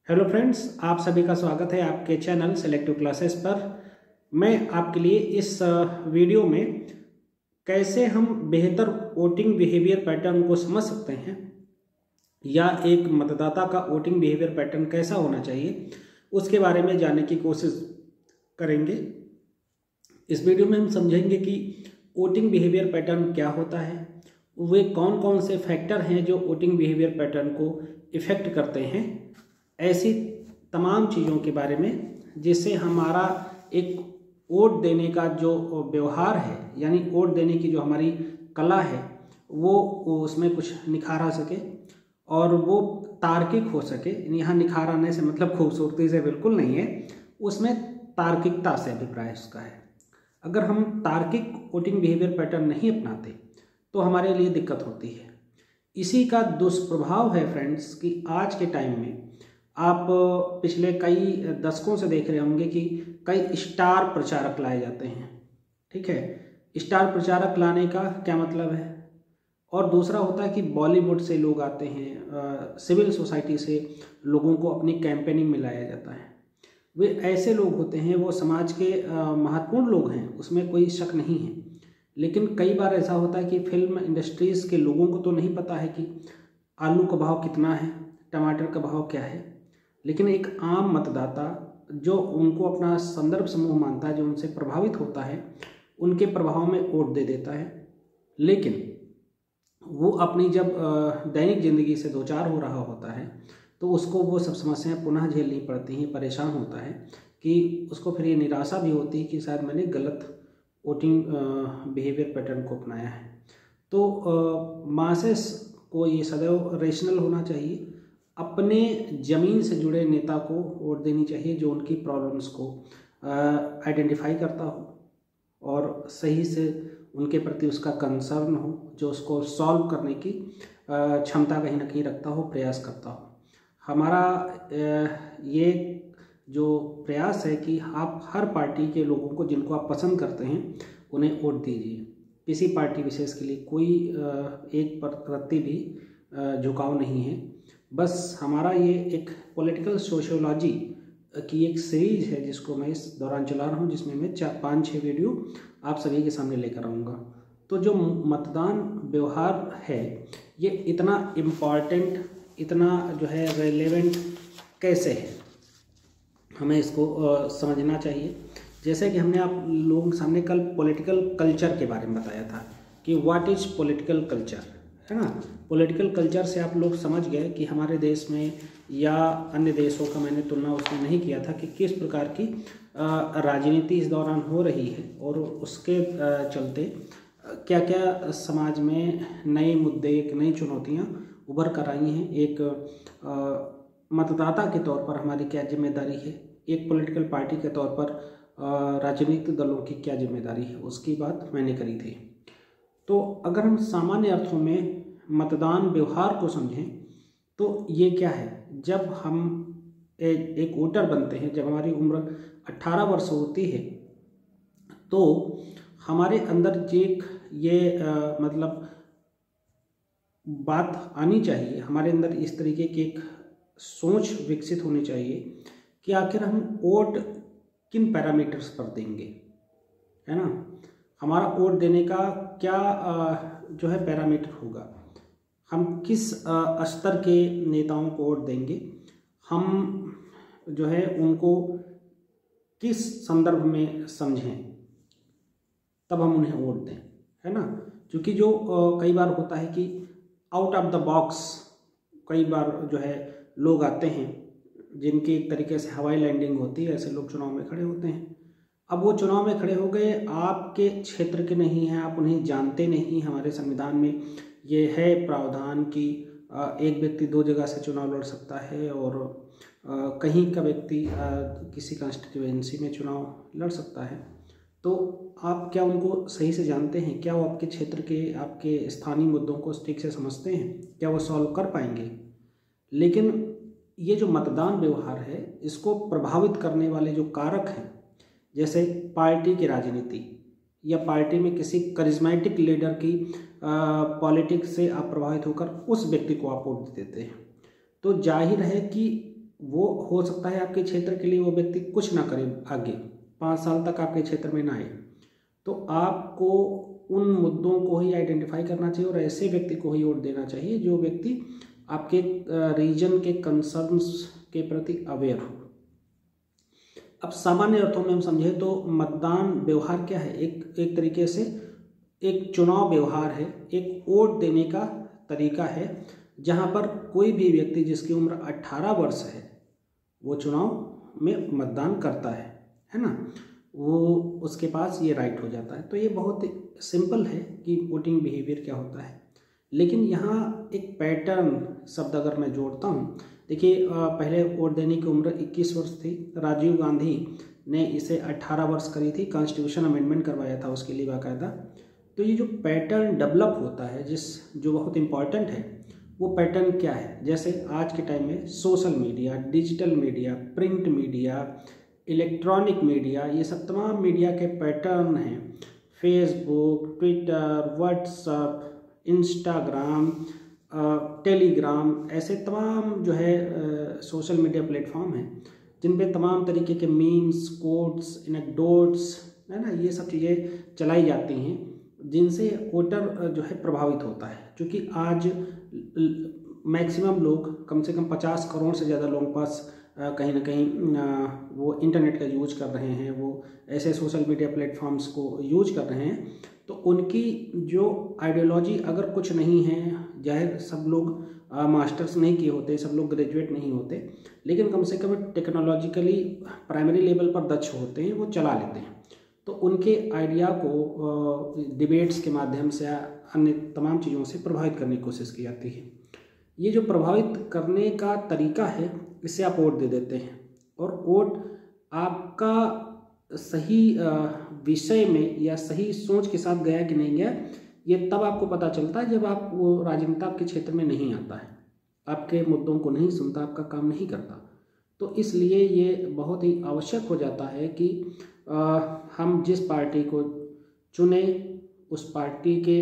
Hello friends, आप सभी का स्वागत है आपके चैनल सेलेक्टिव क्लासेस पर। मैं आपके लिए इस वीडियो में कैसे हम बेहतर वोटिंग बिहेवियर पैटर्न को समझ सकते हैं या एक मतदाता का वोटिंग बिहेवियर पैटर्न कैसा होना चाहिए उसके बारे में जानने की कोशिश करेंगे। इस वीडियो में हम समझेंगे कि वोटिंग बिहेवियर पैटर्न क्या होता है, वे कौन कौन से फैक्टर हैं जो वोटिंग बिहेवियर पैटर्न को इफ़ेक्ट करते हैं, ऐसी तमाम चीज़ों के बारे में जिससे हमारा एक वोट देने का जो व्यवहार है यानी वोट देने की जो हमारी कला है वो उसमें कुछ निखार आ सके और वो तार्किक हो सके। यहाँ निखार आने से मतलब खूबसूरती से बिल्कुल नहीं है, उसमें तार्किकता से अभिप्राय उसका है। अगर हम तार्किक वोटिंग बिहेवियर पैटर्न नहीं अपनाते तो हमारे लिए दिक्कत होती है। इसी का दुष्प्रभाव है फ्रेंड्स कि आज के टाइम में आप पिछले कई दशकों से देख रहे होंगे कि कई स्टार प्रचारक लाए जाते हैं। ठीक है, स्टार प्रचारक लाने का क्या मतलब है? और दूसरा होता है कि बॉलीवुड से लोग आते हैं, सिविल सोसाइटी से लोगों को अपनी कैंपेनिंग में लाया जाता है। वे ऐसे लोग होते हैं, वो समाज के महत्वपूर्ण लोग हैं, उसमें कोई शक नहीं है। लेकिन कई बार ऐसा होता है कि फिल्म इंडस्ट्रीज़ के लोगों को तो नहीं पता है कि आलू का भाव कितना है, टमाटर का भाव क्या है, लेकिन एक आम मतदाता जो उनको अपना संदर्भ समूह मानता है, जो उनसे प्रभावित होता है, उनके प्रभाव में वोट दे देता है। लेकिन वो अपनी जब दैनिक जिंदगी से दो चार हो रहा होता है तो उसको वो सब समस्याएं पुनः झेलनी पड़ती हैं, परेशान होता है कि उसको फिर ये निराशा भी होती है कि शायद मैंने गलत वोटिंग बिहेवियर पैटर्न को अपनाया है। तो मासेस को ये सदैव रेशनल होना चाहिए, अपने ज़मीन से जुड़े नेता को वोट देनी चाहिए जो उनकी प्रॉब्लम्स को आइडेंटिफाई करता हो और सही से उनके प्रति उसका कंसर्न हो, जो उसको सॉल्व करने की क्षमता कहीं ना कहीं रखता हो, प्रयास करता हो। हमारा ये जो प्रयास है कि आप हर पार्टी के लोगों को जिनको आप पसंद करते हैं उन्हें वोट दीजिए। किसी पार्टी विशेष के लिए कोई एक प्रति भी झुकाव नहीं है। बस हमारा ये एक पॉलिटिकल सोशियोलॉजी की एक सीरीज है जिसको मैं इस दौरान चला रहा हूँ, जिसमें मैं 4-5-6 वीडियो आप सभी के सामने लेकर आऊँगा। तो जो मतदान व्यवहार है ये इतना इम्पॉर्टेंट, इतना जो है रेलेवेंट कैसे है, हमें इसको समझना चाहिए। जैसे कि हमने आप लोगों के सामने कल पॉलिटिकल कल्चर के बारे में बताया था कि व्हाट इज़ पॉलिटिकल कल्चर, है ना। पॉलिटिकल कल्चर से आप लोग समझ गए कि हमारे देश में या अन्य देशों का मैंने तुलना उसमें नहीं किया था कि किस प्रकार की राजनीति इस दौरान हो रही है और उसके चलते क्या क्या समाज में नए मुद्दे, एक नई चुनौतियां उभर कर आई हैं। एक मतदाता के तौर पर हमारी क्या जिम्मेदारी है, एक पॉलिटिकल पार्टी के तौर पर राजनीतिक दलों की क्या जिम्मेदारी है, उसकी बात मैंने करी थी। तो अगर हम सामान्य अर्थों में मतदान व्यवहार को समझें तो ये क्या है, जब हम एक वोटर बनते हैं, जब हमारी उम्र 18 वर्ष होती है तो हमारे अंदर ये मतलब बात आनी चाहिए, हमारे अंदर इस तरीके की एक सोच विकसित होनी चाहिए कि आखिर हम वोट किन पैरामीटर्स पर देंगे, है ना। हमारा वोट देने का क्या जो है पैरामीटर होगा, हम किस स्तर के नेताओं को वोट देंगे, हम जो है उनको किस संदर्भ में समझें, तब हम उन्हें वोट दें, है ना। क्योंकि जो कई बार होता है कि आउट ऑफ द बॉक्स कई बार जो है लोग आते हैं जिनकी एक तरीके से हवाई लैंडिंग होती है, ऐसे लोग चुनाव में खड़े होते हैं। अब वो चुनाव में खड़े हो गए, आपके क्षेत्र के नहीं हैं, आप उन्हें जानते नहीं। हमारे संविधान में ये है प्रावधान कि एक व्यक्ति 2 जगह से चुनाव लड़ सकता है और कहीं का व्यक्ति किसी कंस्टिट्यूएंसी में चुनाव लड़ सकता है। तो आप क्या उनको सही से जानते हैं? क्या वो आपके क्षेत्र के, आपके स्थानीय मुद्दों को ठीक से समझते हैं? क्या वो सॉल्व कर पाएंगे? लेकिन ये जो मतदान व्यवहार है इसको प्रभावित करने वाले जो कारक हैं, जैसे पार्टी की राजनीति या पार्टी में किसी करिश्मेटिक लीडर की पॉलिटिक्स से आप प्रभावित होकर उस व्यक्ति को आप वोट देते हैं, तो जाहिर है कि वो हो सकता है आपके क्षेत्र के लिए वो व्यक्ति कुछ ना करे, आगे 5 साल तक आपके क्षेत्र में ना आए। तो आपको उन मुद्दों को ही आइडेंटिफाई करना चाहिए और ऐसे व्यक्ति को ही वोट देना चाहिए जो व्यक्ति आपके रीजन के कंसर्न्स के प्रति अवेयर हो। अब सामान्य अर्थों में हम समझे तो मतदान व्यवहार क्या है, एक तरीके से एक चुनाव व्यवहार है, एक वोट देने का तरीका है, जहां पर कोई भी व्यक्ति जिसकी उम्र 18 वर्ष है वो चुनाव में मतदान करता है ना, वो उसके पास ये राइट हो जाता है। तो ये बहुत सिंपल है कि वोटिंग बिहेवियर क्या होता है। लेकिन यहाँ एक पैटर्न शब्द अगर मैं जोड़ता हूँ, देखिए पहले वोट देने की उम्र 21 वर्ष थी, राजीव गांधी ने इसे 18 वर्ष करी थी, कॉन्स्टिट्यूशन अमेंडमेंट करवाया था उसके लिए बाकायदा। तो ये जो पैटर्न डेवलप होता है जो बहुत इम्पॉर्टेंट है, वो पैटर्न क्या है, जैसे आज के टाइम में social media, digital media, print media, electronic media, ये सब तमाम मीडिया के पैटर्न हैं। Facebook, Twitter, WhatsApp, Instagram, Telegram, ऐसे तमाम जो है सोशल मीडिया प्लेटफॉर्म हैं जिन पे तमाम तरीके के मीम्स, कोट्स, एनेक्डोट्स है ना, ये सब चीज़ें चलाई जाती हैं जिनसे वोटर जो है प्रभावित होता है। क्योंकि आज मैक्सिमम लोग, कम से कम 50 करोड़ से ज़्यादा लोगों के पास कहीं ना कहीं वो इंटरनेट का यूज कर रहे हैं, वो ऐसे सोशल मीडिया प्लेटफॉर्म्स को यूज कर रहे हैं। तो उनकी जो आइडियोलॉजी अगर कुछ नहीं है, जाहिर सब लोग मास्टर्स नहीं किए होते, सब लोग ग्रेजुएट नहीं होते, लेकिन कम से कम टेक्नोलॉजिकली प्राइमरी लेवल पर दक्ष होते हैं, वो चला लेते हैं। तो उनके आइडिया को डिबेट्स के माध्यम से अन्य तमाम चीज़ों से प्रभावित करने की कोशिश की जाती है। ये जो प्रभावित करने का तरीका है, इससे आप वोट दे देते हैं, और वोट आपका सही विषय में या सही सोच के साथ गया कि नहीं गया, ये तब आपको पता चलता है जब आप वो राजनेता आपके क्षेत्र में नहीं आता है, आपके मुद्दों को नहीं सुनता, आपका काम नहीं करता। तो इसलिए ये बहुत ही आवश्यक हो जाता है कि हम जिस पार्टी को चुने, उस पार्टी के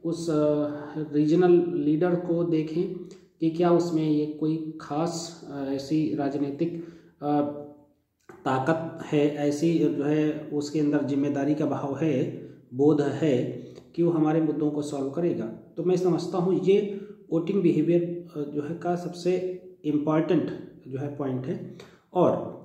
उस रीजनल लीडर को देखें कि क्या उसमें ये कोई खास ऐसी राजनीतिक ताकत है, ऐसी जो है उसके अंदर जिम्मेदारी का भाव है, बोध है कि वो हमारे मुद्दों को सॉल्व करेगा। तो मैं समझता हूँ ये वोटिंग बिहेवियर जो है का सबसे इम्पॉर्टेंट जो है पॉइंट है। और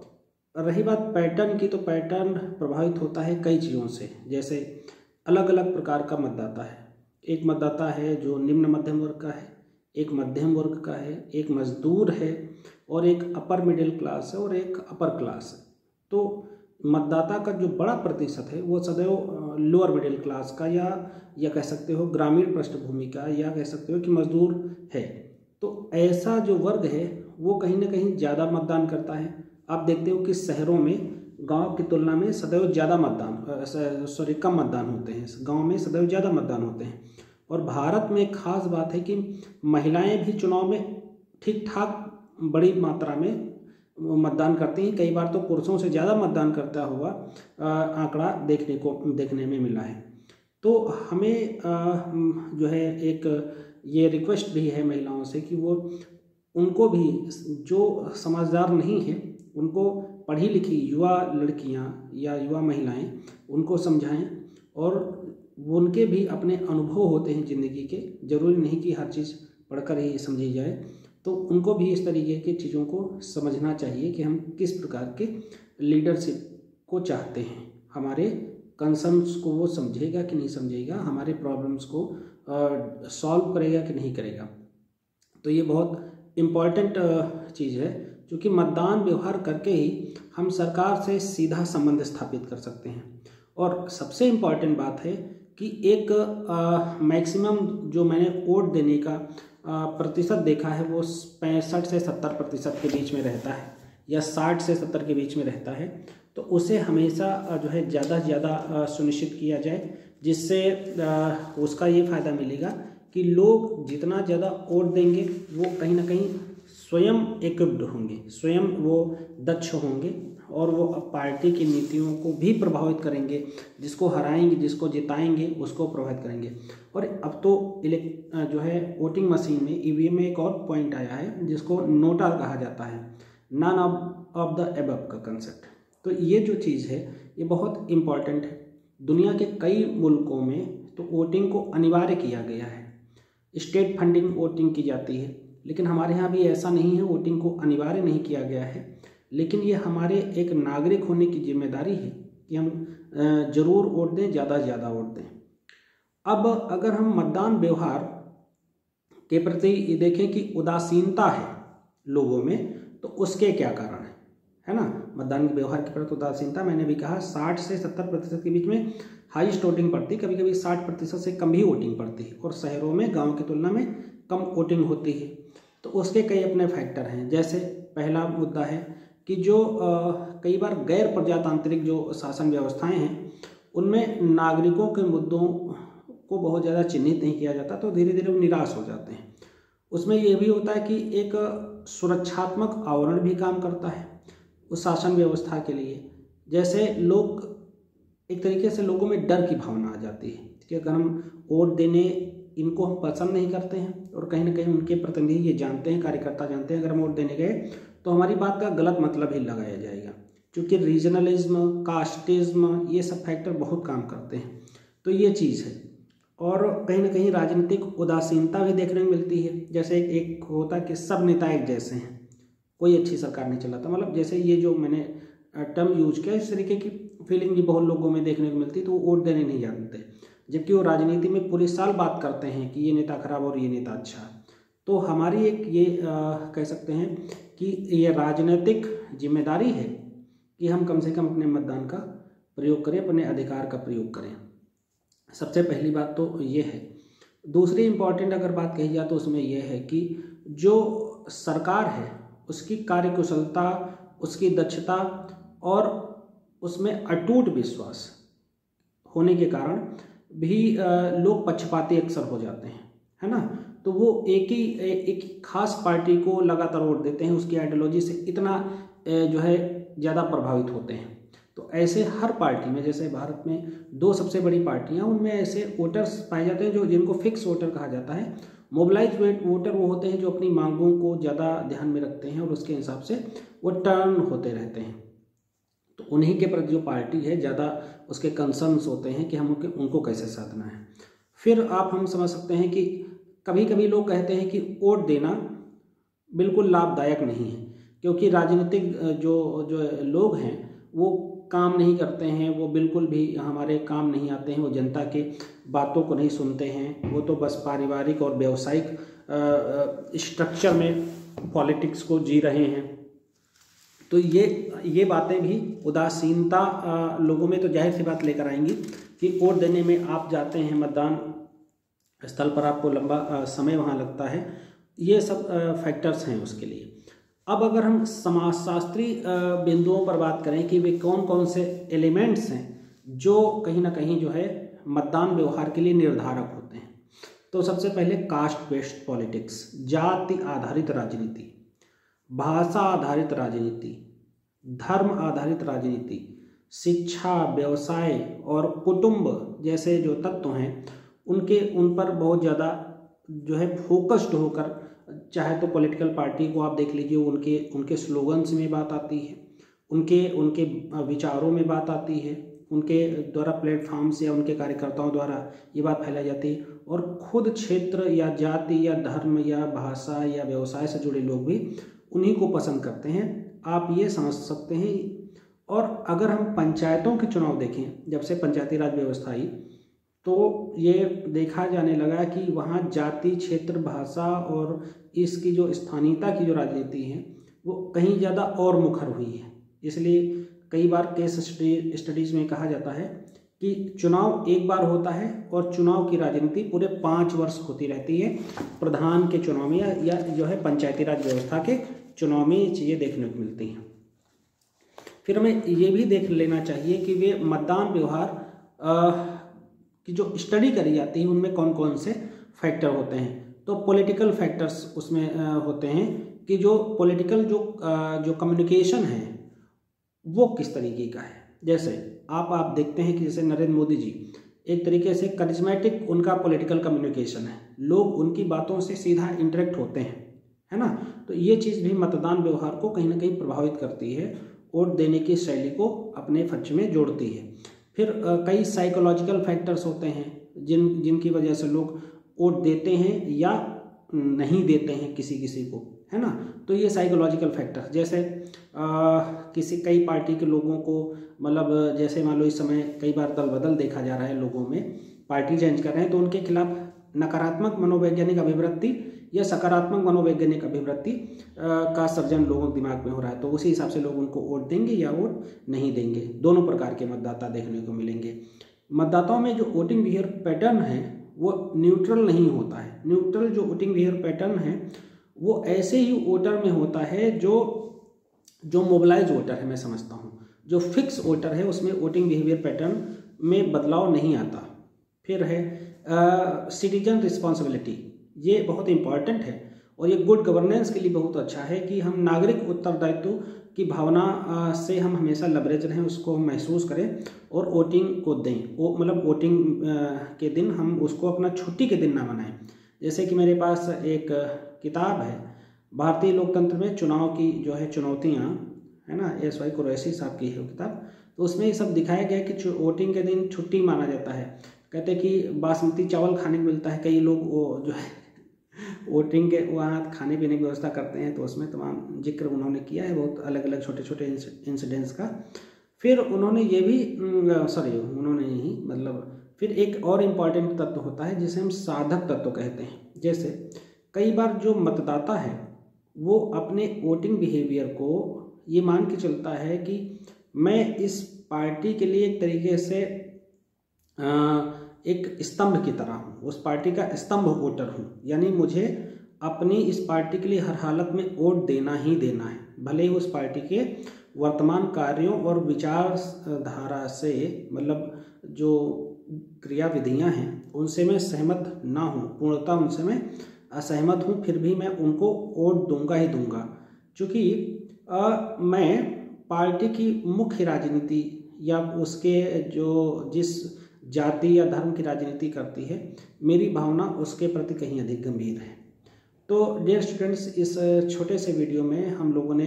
रही बात पैटर्न की, तो पैटर्न प्रभावित होता है कई चीज़ों से, जैसे अलग अलग प्रकार का मतदाता है। एक मतदाता है जो निम्न मध्यम वर्ग का है, एक मध्यम वर्ग का है, एक मजदूर है, और एक अपर मिडिल क्लास है, और एक अपर क्लास है। तो मतदाता का जो बड़ा प्रतिशत है वो सदैव लोअर मिडिल क्लास का या कह सकते हो ग्रामीण पृष्ठभूमि का, या कह सकते हो कि मजदूर है। तो ऐसा जो वर्ग है वो कहीं ना कहीं ज़्यादा मतदान करता है। आप देखते हो कि शहरों में गांव की तुलना में सदैव ज़्यादा कम मतदान होते हैं, गांव में सदैव ज़्यादा मतदान होते हैं। और भारत में खास बात है कि महिलाएं भी चुनाव में ठीक ठाक बड़ी मात्रा में मतदान करती हैं, कई बार तो पुरुषों से ज़्यादा मतदान करता हुआ आंकड़ा देखने में मिला है। तो हमें जो है एक ये रिक्वेस्ट भी है महिलाओं से कि वो उनको भी, जो समझदार नहीं है, उनको पढ़ी लिखी युवा लड़कियां या युवा महिलाएं उनको समझाएं, और उनके भी अपने अनुभव होते हैं ज़िंदगी के, ज़रूरी नहीं कि हर चीज़ पढ़कर ही समझी जाए। तो उनको भी इस तरीके की चीज़ों को समझना चाहिए कि हम किस प्रकार के लीडरशिप को चाहते हैं, हमारे कंसर्न्स को वो समझेगा कि नहीं समझेगा, हमारे प्रॉब्लम्स को सॉल्व करेगा कि नहीं करेगा। तो ये बहुत इम्पॉर्टेंट चीज़ है, क्योंकि मतदान व्यवहार करके ही हम सरकार से सीधा संबंध स्थापित कर सकते हैं। और सबसे इम्पॉर्टेंट बात है कि एक मैक्सिमम जो मैंने वोट देने का प्रतिशत देखा है वो 65 से 70% के बीच में रहता है, या 60 से 70 के बीच में रहता है। तो उसे हमेशा जो है ज़्यादा से ज़्यादा सुनिश्चित किया जाए, जिससे उसका ये फ़ायदा मिलेगा कि लोग जितना ज़्यादा वोट देंगे वो कहीं ना कहीं स्वयं इक्विप्ड होंगे, स्वयं वो दक्ष होंगे, और वो पार्टी की नीतियों को भी प्रभावित करेंगे, जिसको हराएंगे, जिसको जिताएंगे उसको प्रभावित करेंगे। और अब तो जो है वोटिंग मशीन में ईवीएम में एक और पॉइंट आया है जिसको नोटा कहा जाता है। नन ऑफ द एबव का कंसेप्ट। तो ये जो चीज़ है ये बहुत इम्पॉर्टेंट है। दुनिया के कई मुल्कों में तो वोटिंग को अनिवार्य किया गया है, स्टेट फंडिंग वोटिंग की जाती है, लेकिन हमारे यहाँ भी ऐसा नहीं है, वोटिंग को अनिवार्य नहीं किया गया है। लेकिन ये हमारे एक नागरिक होने की जिम्मेदारी है कि हम जरूर वोट दें, ज़्यादा से ज़्यादा वोट दें। अब अगर हम मतदान व्यवहार के प्रति देखें कि उदासीनता है लोगों में, तो उसके क्या कारण है ना। मतदान के व्यवहार के प्रति उदासीनता, मैंने भी कहा 60 से 70% के बीच में हाईएस्ट वोटिंग पड़ती है, कभी कभी 60% से कम ही वोटिंग पड़ती है, और शहरों में गाँव की तुलना में कम वोटिंग होती है। तो उसके कई अपने फैक्टर हैं। जैसे पहला मुद्दा है कि जो कई बार गैर प्रजातांत्रिक जो शासन व्यवस्थाएं हैं उनमें नागरिकों के मुद्दों को बहुत ज़्यादा चिन्हित नहीं किया जाता, तो धीरे धीरे वो निराश हो जाते हैं। उसमें यह भी होता है कि एक सुरक्षात्मक आवरण भी काम करता है उस शासन व्यवस्था के लिए। जैसे लोग एक तरीके से लोगों में डर की भावना आ जाती है कि अगर हम वोट देने इनको हम पसंद नहीं करते हैं, और कहीं ना कहीं उनके प्रतिनिधि ये जानते हैं, कार्यकर्ता जानते हैं, अगर हम वोट देने गए तो हमारी बात का गलत मतलब ही लगाया जाएगा, क्योंकि रीजनलिज्म, कास्टिज्म, ये सब फैक्टर बहुत काम करते हैं। तो ये चीज़ है। और कहीं ना कहीं राजनीतिक उदासीनता भी देखने को मिलती है। जैसे एक होता है कि सब नेता एक जैसे हैं, कोई अच्छी सरकार नहीं चलाता, मतलब जैसे ये जो मैंने टर्म यूज किया, इस तरीके की फीलिंग भी बहुत लोगों में देखने को मिलती है, तो वो वोट देने नहीं जानते, जबकि वो राजनीति में पूरे साल बात करते हैं कि ये नेता खराब और ये नेता अच्छा। तो हमारी एक ये कह सकते हैं कि ये राजनीतिक जिम्मेदारी है कि हम कम से कम अपने मतदान का प्रयोग करें, अपने अधिकार का प्रयोग करें। सबसे पहली बात तो ये है। दूसरी इम्पॉर्टेंट अगर बात कही जाए तो उसमें यह है कि जो सरकार है उसकी कार्यकुशलता, उसकी दक्षता और उसमें अटूट विश्वास होने के कारण भी लोग पक्षपाती अक्सर हो जाते हैं, है ना। तो वो एक ही खास पार्टी को लगातार वोट देते हैं, उसकी आइडियोलॉजी से इतना जो है ज़्यादा प्रभावित होते हैं। तो ऐसे हर पार्टी में, जैसे भारत में 2 सबसे बड़ी पार्टियां, उनमें ऐसे वोटर्स पाए जाते हैं जो जिनको फिक्स वोटर कहा जाता है। मोबिलाइज वोटर वो होते हैं जो अपनी मांगों को ज़्यादा ध्यान में रखते हैं और उसके हिसाब से वो टर्न होते रहते हैं। तो उन्हीं के प्रति जो पार्टी है ज़्यादा उसके कंसर्न्स होते हैं कि हम उनको कैसे साधना है। फिर आप हम समझ सकते हैं कि कभी कभी लोग कहते हैं कि वोट देना बिल्कुल लाभदायक नहीं है, क्योंकि राजनीतिक जो लोग हैं वो काम नहीं करते हैं, वो बिल्कुल भी हमारे काम नहीं आते हैं, वो जनता के बातों को नहीं सुनते हैं, वो तो बस पारिवारिक और व्यावसायिक स्ट्रक्चर में पॉलिटिक्स को जी रहे हैं। तो ये बातें भी उदासीनता लोगों में तो जाहिर सी बात लेकर आएंगी कि वोट देने में आप जाते हैं मतदान स्थल पर, आपको लंबा समय वहाँ लगता है। ये सब फैक्टर्स हैं उसके लिए। अब अगर हम समाजशास्त्री बिंदुओं पर बात करें कि वे कौन कौन से एलिमेंट्स हैं जो कहीं ना कहीं जो है मतदान व्यवहार के लिए निर्धारक होते हैं, तो सबसे पहले कास्ट बेस्ड पॉलिटिक्स, जाति आधारित राजनीति, भाषा आधारित राजनीति, धर्म आधारित राजनीति, शिक्षा, व्यवसाय और कुटुंब जैसे जो तत्व हैं उन पर बहुत ज़्यादा जो है फोकस्ड होकर, चाहे तो पॉलिटिकल पार्टी को आप देख लीजिए, उनके स्लोगन्स में बात आती है, उनके विचारों में बात आती है, उनके द्वारा प्लेटफॉर्म्स या उनके कार्यकर्ताओं द्वारा ये बात फैलाई जाती है, और खुद क्षेत्र या जाति या धर्म या भाषा या व्यवसाय से जुड़े लोग भी उन्हीं को पसंद करते हैं। आप ये समझ सकते हैं। और अगर हम पंचायतों के चुनाव देखें, जब से पंचायती राज व्यवस्था आई तो ये देखा जाने लगा कि वहाँ जाति, क्षेत्र, भाषा और इसकी जो स्थानीयता की जो राजनीति है वो कहीं ज़्यादा और मुखर हुई है। इसलिए कई बार केस स्टडीज़ में कहा जाता है कि चुनाव एक बार होता है और चुनाव की राजनीति पूरे 5 वर्ष होती रहती है। प्रधान के चुनाव में या जो है पंचायती राज व्यवस्था के चुनाव में ये चीज़ें देखने को मिलती हैं। फिर हमें ये भी देख लेना चाहिए कि वे मतदान व्यवहार की जो स्टडी करी जाती है उनमें कौन कौन से फैक्टर होते हैं। तो पॉलिटिकल फैक्टर्स उसमें होते हैं कि जो पॉलिटिकल जो कम्युनिकेशन है वो किस तरीके का है। जैसे आप देखते हैं कि जैसे नरेंद्र मोदी जी एक तरीके से करिश्मेटिक उनका पॉलिटिकल कम्युनिकेशन है, लोग उनकी बातों से सीधा इंटरेक्ट होते हैं, है ना। तो ये चीज़ भी मतदान व्यवहार को कहीं ना कहीं प्रभावित करती है, वोट देने की शैली को अपने पक्ष में जोड़ती है। फिर कई साइकोलॉजिकल फैक्टर्स होते हैं जिनकी वजह से लोग वोट देते हैं या नहीं देते हैं किसी किसी को, है ना। तो ये साइकोलॉजिकल फैक्टर, जैसे कई पार्टी के लोगों को, मतलब जैसे मान लो इस समय कई बार दल बदल देखा जा रहा है, लोगों में पार्टी चेंज कर रहे हैं, तो उनके खिलाफ नकारात्मक मनोवैज्ञानिक अभिवृत्ति या सकारात्मक मनोवैज्ञानिक अभिवृत्ति का सर्जन लोगों के दिमाग में हो रहा है, तो उसी हिसाब से लोग उनको वोट देंगे या वोट नहीं देंगे। दोनों प्रकार के मतदाता देखने को मिलेंगे। मतदाताओं में जो वोटिंग बिहेवियर पैटर्न है वो न्यूट्रल नहीं होता है। न्यूट्रल जो वोटिंग बिहेवियर पैटर्न है वो ऐसे ही वोटर में होता है जो मोबिलाइज वोटर है, मैं समझता हूँ। जो फिक्स वोटर है उसमें वोटिंग बिहेवियर पैटर्न में बदलाव नहीं आता। फिर है सिटीजन रिस्पॉन्सिबिलिटी, ये बहुत इंपॉर्टेंट है और ये गुड गवर्नेंस के लिए बहुत अच्छा है कि हम नागरिक उत्तरदायित्व की भावना से हम हमेशा लबरेज रहें, उसको हम महसूस करें और वोटिंग को दें। वो मतलब वोटिंग के दिन हम उसको अपना छुट्टी के दिन ना बनाएं। जैसे कि मेरे पास एक किताब है, भारतीय लोकतंत्र में चुनाव की जो है चुनौतियाँ, है ना, SY कुरैशी साहब की है वो किताब। तो उसमें ये सब दिखाया गया कि वोटिंग के दिन छुट्टी माना जाता है। कहते कि बासमती चावल खाने को मिलता है, कई लोग वो जो है वोटिंग के वहाँ खाने पीने की व्यवस्था करते हैं, तो उसमें तमाम जिक्र उन्होंने किया है बहुत अलग अलग छोटे छोटे इंसिडेंट्स का। फिर उन्होंने ये भी उन्होंने ही मतलब फिर एक और इम्पॉर्टेंट तत्व होता है जिसे हम साधक तत्व कहते हैं। जैसे कई बार जो मतदाता है वो अपने वोटिंग बिहेवियर को ये मान के चलता है कि मैं इस पार्टी के लिए एक तरीके से एक स्तंभ की तरह हूँ, उस पार्टी का स्तंभ वोटर हूँ, यानी मुझे अपनी इस पार्टी के लिए हर हालत में वोट देना ही देना है, भले ही उस पार्टी के वर्तमान कार्यों और विचारधारा से, मतलब जो क्रियाविधियाँ हैं उनसे मैं सहमत ना हूँ, पूर्णतः उनसे मैं असहमत हूँ, फिर भी मैं उनको वोट दूंगा ही दूंगा। चूँकि मैं पार्टी की मुख्य राजनीति या उसके जिस जाति या धर्म की राजनीति करती है, मेरी भावना उसके प्रति कहीं अधिक गंभीर है। तो डियर स्टूडेंट्स, इस छोटे से वीडियो में हम लोगों ने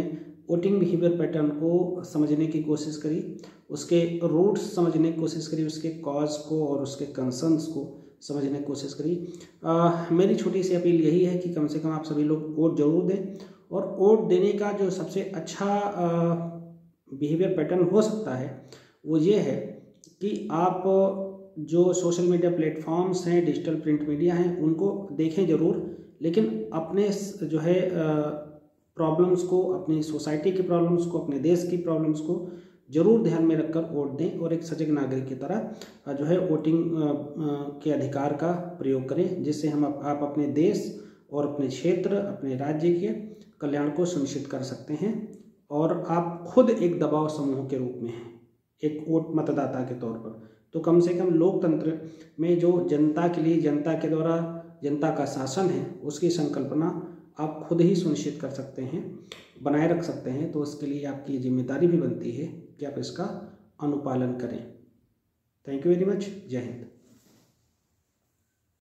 वोटिंग बिहेवियर पैटर्न को समझने की कोशिश करी, उसके रूट्स समझने की कोशिश करी, उसके कॉज को और उसके कंसर्न्स को समझने की कोशिश करी। मेरी छोटी सी अपील यही है कि कम से कम आप सभी लोग वोट जरूर दें, और वोट देने का जो सबसे अच्छा बिहेवियर पैटर्न हो सकता है वो ये है कि आप जो सोशल मीडिया प्लेटफॉर्म्स हैं, डिजिटल प्रिंट मीडिया हैं, उनको देखें ज़रूर, लेकिन अपने जो है प्रॉब्लम्स को, अपनी सोसाइटी की प्रॉब्लम्स को, अपने देश की प्रॉब्लम्स को जरूर ध्यान में रखकर वोट दें और एक सजग नागरिक की तरह जो है वोटिंग के अधिकार का प्रयोग करें, जिससे आप अपने देश और अपने क्षेत्र, अपने राज्य के कल्याण को सुनिश्चित कर सकते हैं। और आप खुद एक दबाव समूह के रूप में हैं, एक वोट मतदाता के तौर पर, तो कम से कम लोकतंत्र में जो जनता के लिए, जनता के द्वारा जनता का शासन है, उसकी संकल्पना आप खुद ही सुनिश्चित कर सकते हैं, बनाए रख सकते हैं। तो उसके लिए आपकी जिम्मेदारी भी बनती है कि आप इसका अनुपालन करें। Thank you very much. जय हिंद।